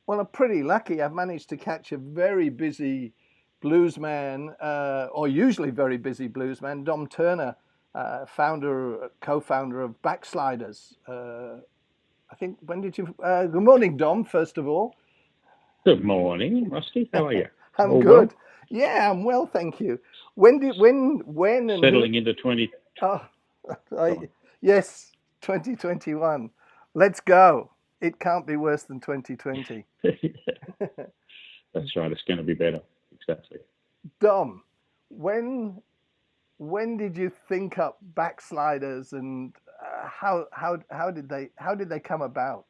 Well, I'm pretty lucky. I've managed to catch a very busy bluesman, or usually very busy bluesman, Dom Turner, co-founder of Backsliders. I think, when did you? Good morning, Dom. First of all, Good morning, Rusty. How are you? I'm All well? good. Yeah, I'm well, thank you. When, and who? Settling into 20. Oh, Go I, yes, 2021. Let's go. It can't be worse than 2020. on. That's right. It's going to be better. Exactly. Dom, when when did you think up Backsliders, and how did they come about?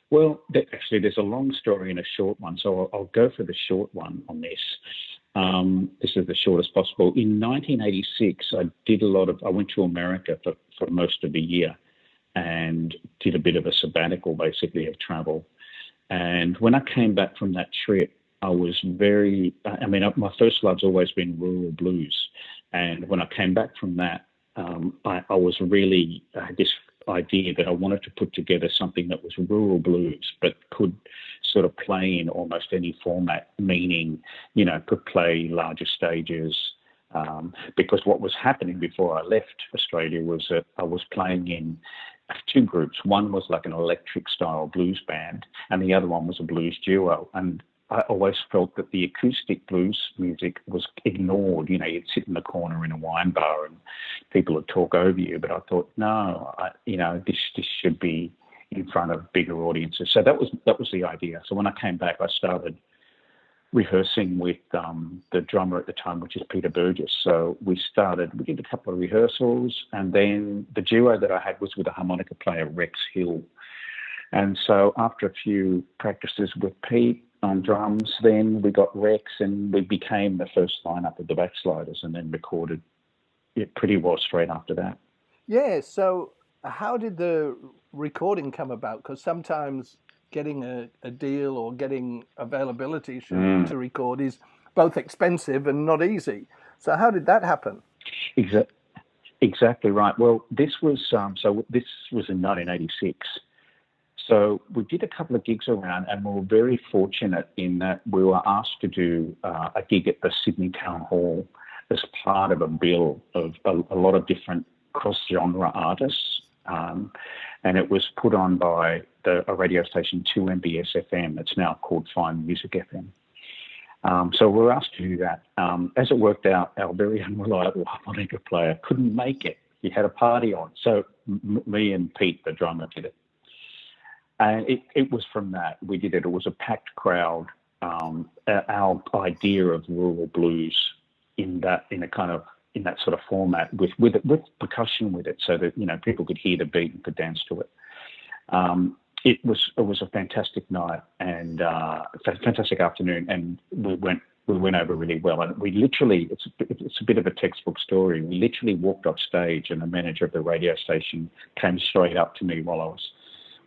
Well, actually, there's a long story and a short one, so I'll go for the short one on this. This is the shortest possible. In 1986, I went to America for most of the year and did a bit of a sabbatical, basically, of travel. And when I came back from that trip, I was my first love's always been rural blues. And when I came back from that, I was really, I had this idea that I wanted to put together something that was rural blues, but could sort of play in almost any format, meaning, could play larger stages. Because what was happening before I left Australia was that I was playing in two groups. One was like an electric style blues band, and the other one was a blues duo. And I always felt that the acoustic blues music was ignored. You'd sit in the corner in a wine bar and people would talk over you. But I thought, no, this should be in front of bigger audiences. So that was the idea. So when I came back, I started rehearsing with the drummer at the time, which is Peter Burgess. So we did a couple of rehearsals, and then the duo that I had was with a harmonica player, Rex Hill. And so after a few practices with Pete on drums, then we got Rex, and we became the first lineup of the Backsliders, and then recorded it pretty well straight after that. Yeah. So how did the recording come about? Because sometimes getting a deal or getting availability to record is both expensive and not easy. So how did that happen? Exactly. Exactly right. Well, this was in 1986. So we did a couple of gigs around, and we were very fortunate in that we were asked to do a gig at the Sydney Town Hall as part of a bill of a lot of different cross-genre artists. And it was put on by a radio station, 2MBS FM. It's now called Fine Music FM. So we were asked to do that. As it worked out, our very unreliable harmonica player couldn't make it. He had a party on. So me and Pete, the drummer, did it. And it was from that we did it. It was a packed crowd. Our idea of rural blues in that sort of format with percussion with it, so that people could hear the beat and could dance to it. It was a fantastic night and a fantastic afternoon, and we went over really well. And we literally, it's a bit of a textbook story. We literally walked off stage, and the manager of the radio station came straight up to me while I was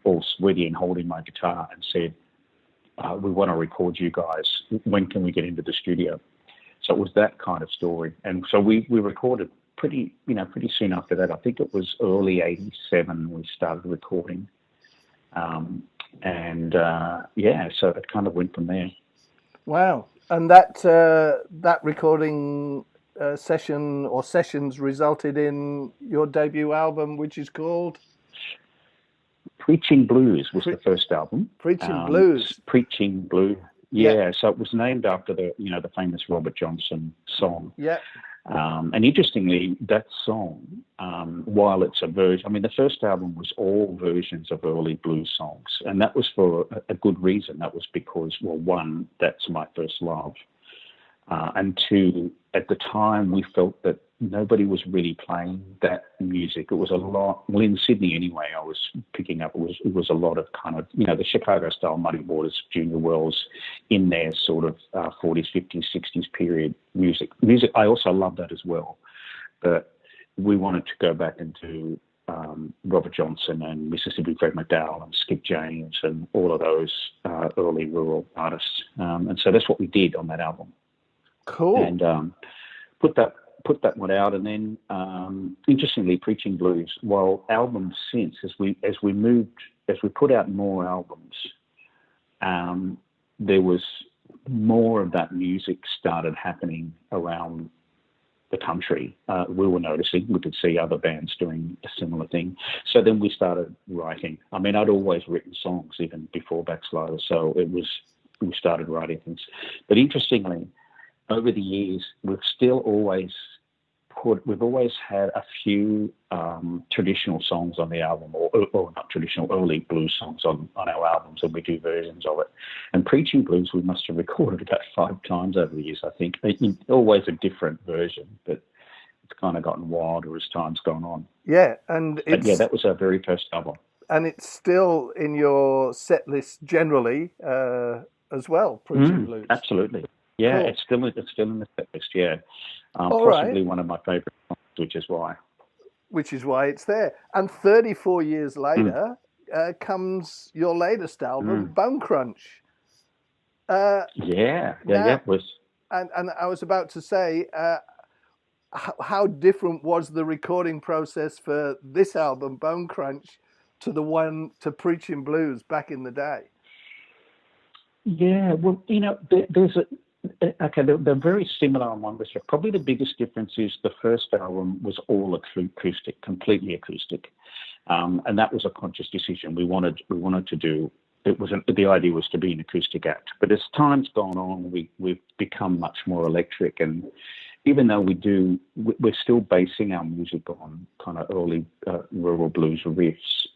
all sweaty and holding my guitar and said, "We want to record you guys. When can we get into the studio?" So it was that kind of story, and so we recorded pretty soon after that. I think it was early '87 we started recording. So it kind of went from there. Wow. And that recording session or sessions resulted in your debut album, which is called Preaching Blues was the first album. Preaching Blues. Preaching Blue. Yeah, so it was named after the famous Robert Johnson song. Yeah. And interestingly, that song, while it's a version, the first album was all versions of early blues songs, and that was for a good reason. That was because, well, one, that's my first love, and two, at the time we felt that nobody was really playing that music. It was a lot, well, in Sydney anyway, I was picking up, it was a lot of kind of, the Chicago style Muddy Waters, Junior Wells, in their sort of 40s, 50s, 60s period music. I also love that as well. But we wanted to go back into Robert Johnson and Mississippi Fred McDowell and Skip James and all of those early rural artists. And so that's what we did on that album. Cool. And put that one out, and then interestingly, Preaching Blues, while albums since, as we moved we put out more albums, there was more of that music started happening around the country. We were noticing, we could see other bands doing a similar thing. So then we started writing. I mean, I'd always written songs even before Backsliders, so we started writing things. But interestingly, over the years, we've always had a few traditional songs on the album, or not traditional, early blues songs on our albums, and we do versions of it. And Preaching Blues, we must have recorded about 5 times over the years, I think. Always a different version, but it's kind of gotten wilder as time's gone on. Yeah, and that was our very first album. And it's still in your set list generally as well, Preaching Blues. Absolutely. Yeah, cool. It's still in the set list, yeah. Possibly one of my favourite songs, which is why it's there. And 34 years later comes your latest album, Bone Crunch. It was. And I was about to say, how different was the recording process for this album, Bone Crunch, to Preaching Blues back in the day? Yeah, well, they're very similar on one respect. Probably the biggest difference is the first album was all acoustic, completely acoustic, and that was a conscious decision. We wanted to do. The idea was to be an acoustic act, but as time's gone on, we've become much more electric, and even though we're still basing our music on kind of early rural blues riffs.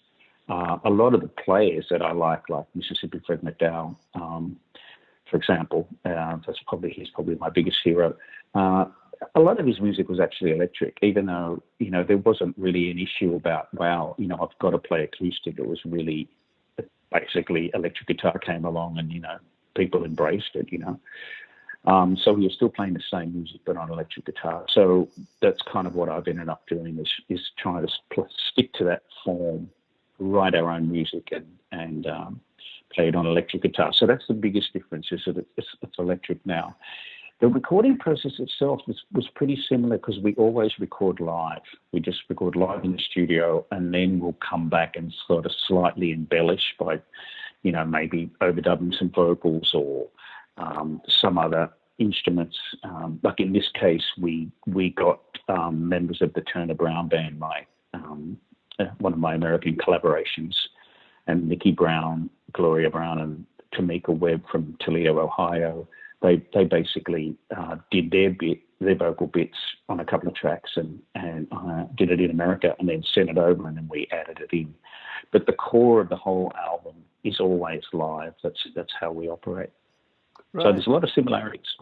A lot of the players that I like Mississippi Fred McDowell, for example, he's probably my biggest hero. A lot of his music was actually electric, even though there wasn't really an issue about I've got to play acoustic. It was really basically electric guitar came along and people embraced it. So we were still playing the same music but on electric guitar. So that's kind of what I've ended up doing is trying to stick to that form, write our own music and play it on electric guitar. So that's the biggest difference, is that it's electric now. The recording process itself was pretty similar because we always record live. We just record live in the studio, and then we'll come back and sort of slightly embellish by, maybe overdubbing some vocals or some other instruments. Like in this case, we got members of the Turner Brown Band, one of my American collaborations, and Nikki Brown, Gloria Brown, and Tamika Webb from Toledo, Ohio. They basically did their vocal bits on a couple of tracks and did it in America and then sent it over, and then we added it in. But the core of the whole album is always live. That's how we operate. Right. So there's a lot of similarities.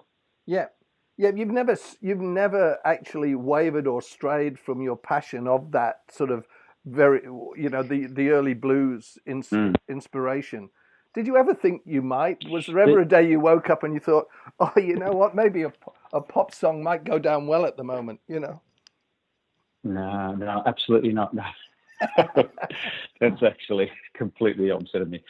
Yeah. Yeah, you've never actually wavered or strayed from your passion of that sort of very, the early blues inspiration. Did you ever think you might? Was there ever a day you woke up and you thought, oh, you know what, maybe a pop song might go down well at the moment, No, absolutely not. No. That's actually completely opposite of me.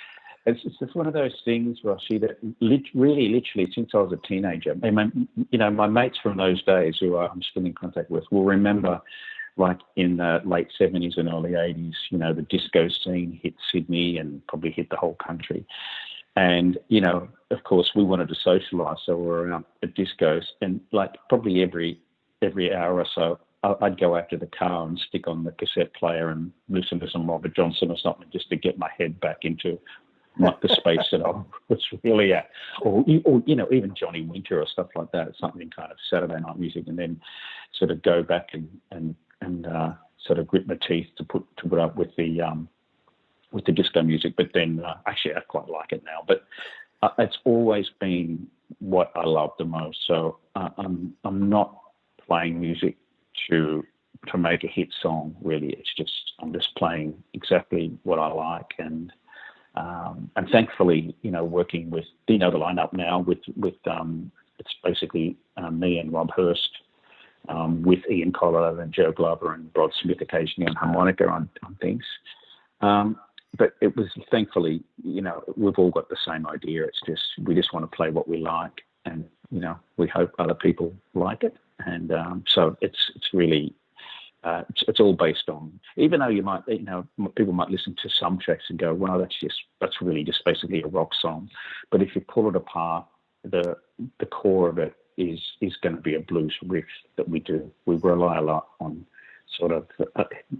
It's just one of those things, Rossi, that literally since I was a teenager, my mates from those days who I'm still in contact with will remember, like in the late 70s and early 80s, the disco scene hit Sydney and probably hit the whole country. And, of course, we wanted to socialise, so we were around at discos, and like probably every hour or so, I'd go out to the car and stick on the cassette player and listen to some Robert Johnson or something just to get my head back into the space that I was really at, or even Johnny Winter or stuff like that. It's something kind of Saturday night music, and then sort of go back and sort of grit my teeth to put up with the disco music. But then actually I quite like it now. But it's always been what I love the most. So I'm not playing music to make a hit song, really. I'm just playing exactly what I like, and thankfully, working with the lineup now with it's basically me and Rob Hurst, with Ian Collar and Joe Glover and Rod Smith occasionally on harmonica on things. But it was, thankfully, we've all got the same idea. It's just we just want to play what we like, and we hope other people like it. And so it's really It's all based on, even though people might listen to some tracks and go, well, that's really just basically a rock song. But if you pull it apart, the core of it is going to be a blues riff that we do. We rely a lot on sort of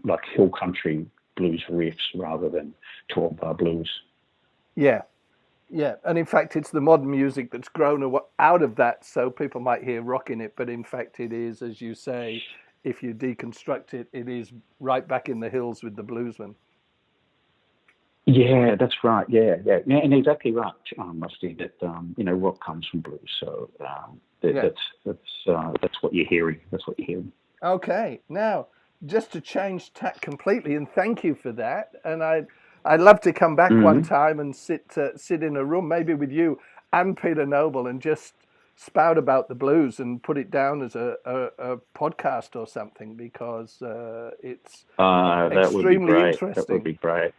like hill country blues riffs rather than 12-bar blues. Yeah. Yeah, and in fact, it's the modern music that's grown out of that. So people might hear rock in it, but in fact, it is, as you say, if you deconstruct it, it is right back in the hills with the bluesmen. Yeah, that's right. Yeah, and exactly right, Rusty. That rock comes from blues, so that's what you're hearing. That's what you're hearing. Okay, now just to change tack completely, and thank you for that. And I'd love to come back one time and sit in a room, maybe with you and Peter Noble, and just spout about the blues and put it down as a podcast or something, because it's extremely interesting. That would be great.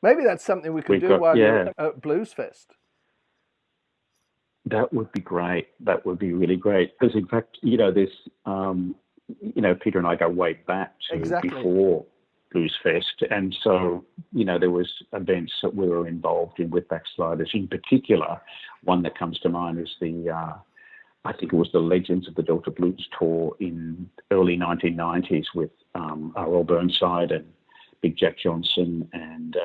Maybe that's something we could do while you're at Blues Fest. That would be great. That would be really great. Because in fact, there's, Peter and I go way back to before Blues Fest, and so there was events that we were involved in with Backsliders. In particular, one that comes to mind is I think it was the Legends of the Delta Blues tour in early 1990s with R.L. Burnside and Big Jack Johnson and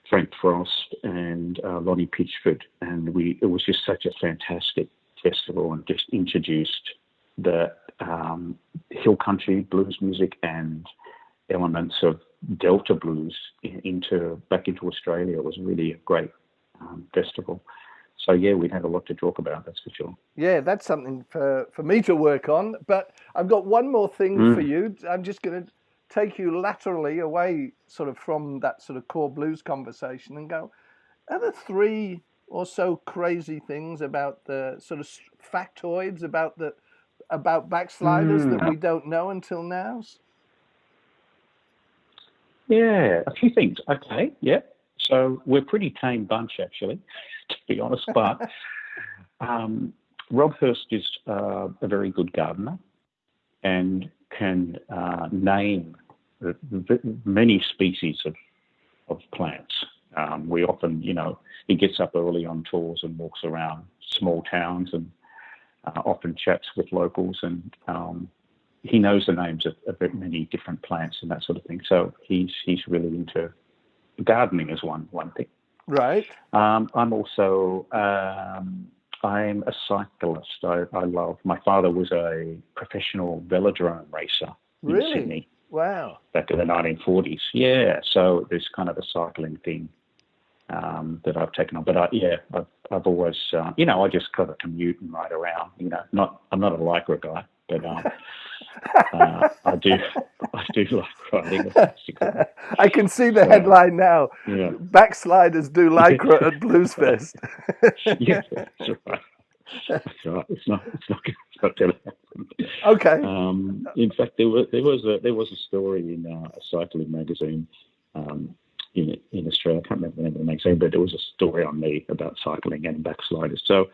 Frank Frost and Lonnie Pitchford, and it was just such a fantastic festival, and just introduced the hill country blues music and elements of Delta blues back into Australia. It was really a great festival. So yeah, we'd have a lot to talk about, that's for sure. Yeah, that's something for me to work on. But I've got one more thing for you. I'm just going to take you laterally away sort of from that sort of core blues conversation and go, are there 3 or so crazy things about the sort of factoids about Backsliders that we don't know until now? Yeah, a few things. Okay, yeah. So we're a pretty tame bunch, actually, to be honest. But Rob Hurst is a very good gardener and can name many species of plants. We often, he gets up early on tours and walks around small towns and often chats with locals, and he knows the names of many different plants and that sort of thing. So he's really into gardening as one thing. Right. I'm also I'm a cyclist. I love. My father was a professional velodrome racer in Sydney. Wow. Back in the 1940s. Yeah. So there's kind of a cycling thing that I've taken on. But I've always, I just kind of commute and ride around. I'm not a Lycra guy, but I do like riding. I can see the headline now. Yeah. Backsliders do Lycra at Blues Fest. Yeah, that's right. That's right. It's not going to happen. Okay. In fact, there was a story in a cycling magazine in Australia. I can't remember the name of the magazine, but there was a story on me about cycling and Backsliders. So,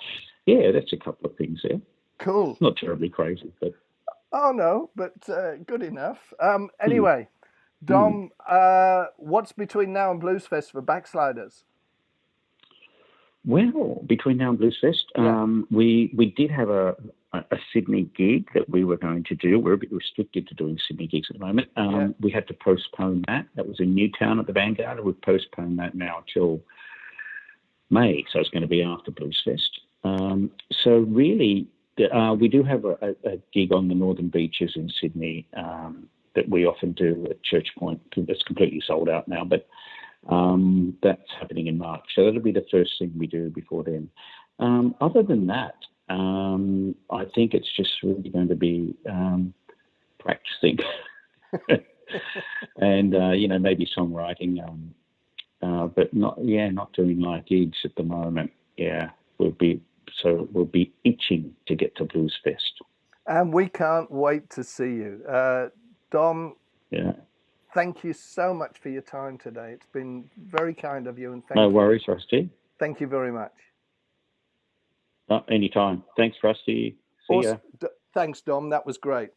yeah, that's a couple of things there. Cool. Not terribly crazy, but. Oh no, but good enough. Anyway, Dom, what's between now and Blues Fest for Backsliders? Well, between now and Blues Fest, we did have a Sydney gig that we were going to do. We're a bit restricted to doing Sydney gigs at the moment. We had to postpone that. That was in Newtown at the Vanguard. We've postponed that now till May, so it's going to be after Blues Fest. So really, we do have a gig on the Northern Beaches in Sydney that we often do at Church Point. It's completely sold out now, but that's happening in March. So that'll be the first thing we do before then. Other than that, I think it's just really going to be practicing and, maybe songwriting, but not doing live gigs at the moment. Yeah, we'll be itching to get to Blues Fest. And we can't wait to see you. Dom, thank you so much for your time today. It's been very kind of you. And no worries, Rusty. Thank you very much. Anytime. Thanks, Rusty. See ya. Thanks, Dom. That was great.